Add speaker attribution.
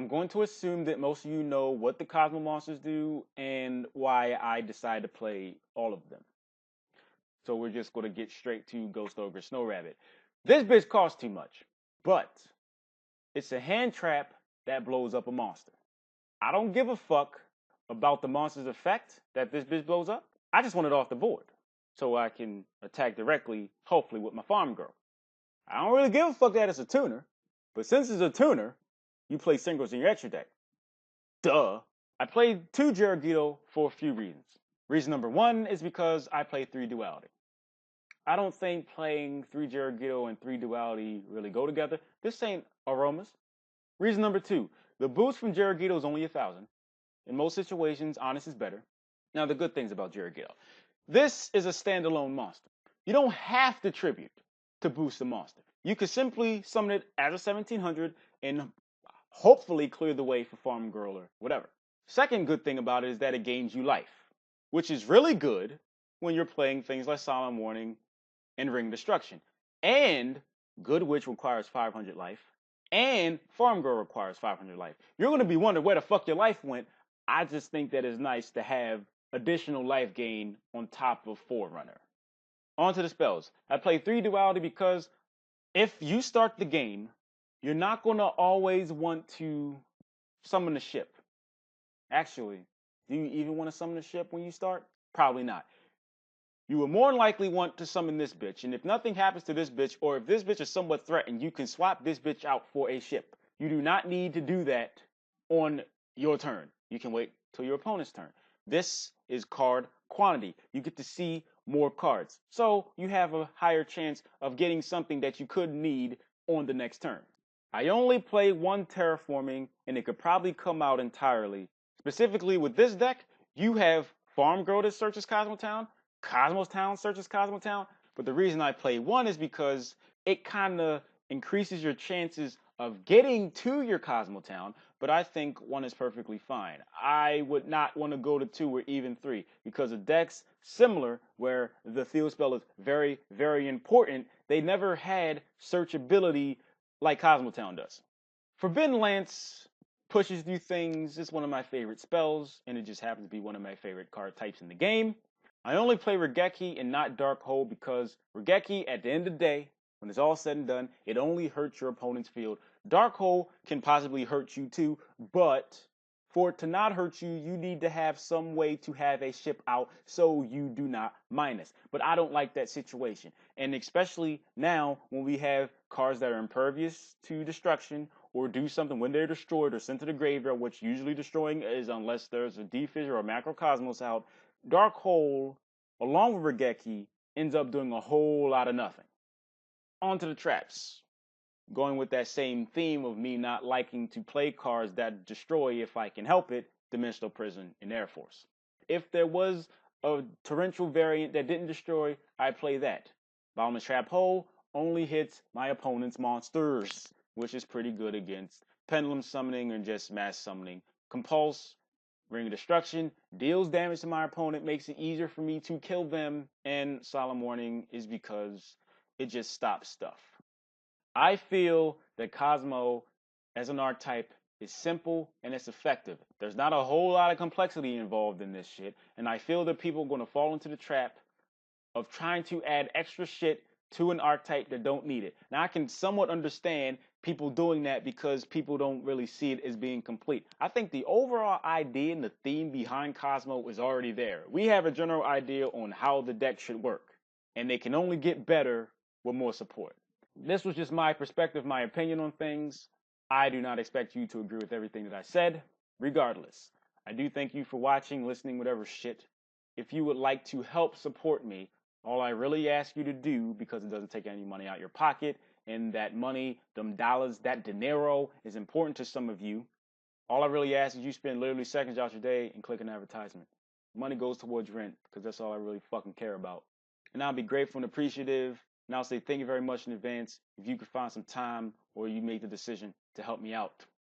Speaker 1: I'm going to assume that most of you know what the Cosmo monsters do and why I decided to play all of them. So we're just going to get straight to Ghost Ogre Snow Rabbit. This bitch costs too much, but it's a hand trap that blows up a monster. I don't give a fuck about the monster's effect that this bitch blows up. I just want it off the board so I can attack directly, hopefully with my farm girl. I don't really give a fuck that it's a tuner, but since it's a tuner, you play singles in your extra deck. Duh. I played 2 Jiraiya for a few reasons. Reason number 1 is because I play 3 duality. I don't think playing 3 Jiraiya and 3 duality really go together. This ain't aromas. Reason number 2, the boost from Jiraiya is only 1,000. In most situations, honest is better. Now the good things about Jiraiya. This is a standalone monster. You don't have to tribute to boost the monster. You could simply summon it as a 1700 and hopefully clear the way for Farm Girl or whatever. Second good thing about it is that it gains you life, which is really good when you're playing things like Solemn Warning and Ring Destruction. And Good Witch requires 500 life, and Farm Girl requires 500 life. You're going to be wondering where the fuck your life went. I just think that it's nice to have additional life gain on top of Forerunner. On to the spells. I play 3 duality because if you start the game, you're not going to always want to summon a ship. Actually, do you even want to summon a ship when you start? Probably not. You will more likely want to summon this bitch, and if nothing happens to this bitch, or if this bitch is somewhat threatened, you can swap this bitch out for a ship. You do not need to do that on your turn. You can wait till your opponent's turn. This is card quantity. You get to see more cards. So you have a higher chance of getting something that you could need on the next turn. I only play 1 terraforming, and it could probably come out entirely. Specifically with this deck, you have Farm Girl that searches Cosmotown, Cosmotown searches Cosmotown, but the reason I play 1 is because it kind of increases your chances of getting to your Cosmotown, but I think 1 is perfectly fine. I would not want to go to 2 or even 3 because the deck's similar where the field spell is very, very important. They never had searchability like Cosmotown does. Forbidden Lance pushes through things. It's one of my favorite spells, and it just happens to be one of my favorite card types in the game. I only play Regeki and not Dark Hole because Regeki, at the end of the day, when it's all said and done, it only hurts your opponent's field. Dark Hole can possibly hurt you too, but for it to not hurt you, you need to have some way to have a ship out so you do not minus. But I don't like that situation. And especially now when we have cards that are impervious to destruction or do something when they're destroyed or sent to the graveyard, which usually destroying is unless there's a D-Fissure or a Macrocosmos out, Dark Hole, along with Regeki, ends up doing a whole lot of nothing. On to the traps. Going with that same theme of me not liking to play cards that destroy if I can help it, Dimensional Prison and Air Force. If there was a torrential variant that didn't destroy, I'd play that. Bottomless Trap Hole only hits my opponent's monsters, which is pretty good against Pendulum Summoning or just Mass Summoning. Compulse, Ring of Destruction, deals damage to my opponent, makes it easier for me to kill them, and Solemn Warning is because it just stops stuff. I feel that Kozmo, as an archetype, is simple and it's effective. There's not a whole lot of complexity involved in this shit, and I feel that people are going to fall into the trap of trying to add extra shit to an archetype that don't need it. Now, I can somewhat understand people doing that because people don't really see it as being complete. I think the overall idea and the theme behind Kozmo is already there. We have a general idea on how the deck should work, and they can only get better with more support. This was just my perspective, my opinion on things. I do not expect you to agree with everything that I said. Regardless, I do thank you for watching, listening, whatever shit. If you would like to help support me, all I really ask you to do, because it doesn't take any money out your pocket, and that money, them dollars, that dinero is important to some of you. All I really ask is you spend literally seconds out your day and click an advertisement. Money goes towards rent, because that's all I really fucking care about. And I'll be grateful and appreciative. And I'll say thank you very much in advance if you could find some time or you make the decision to help me out.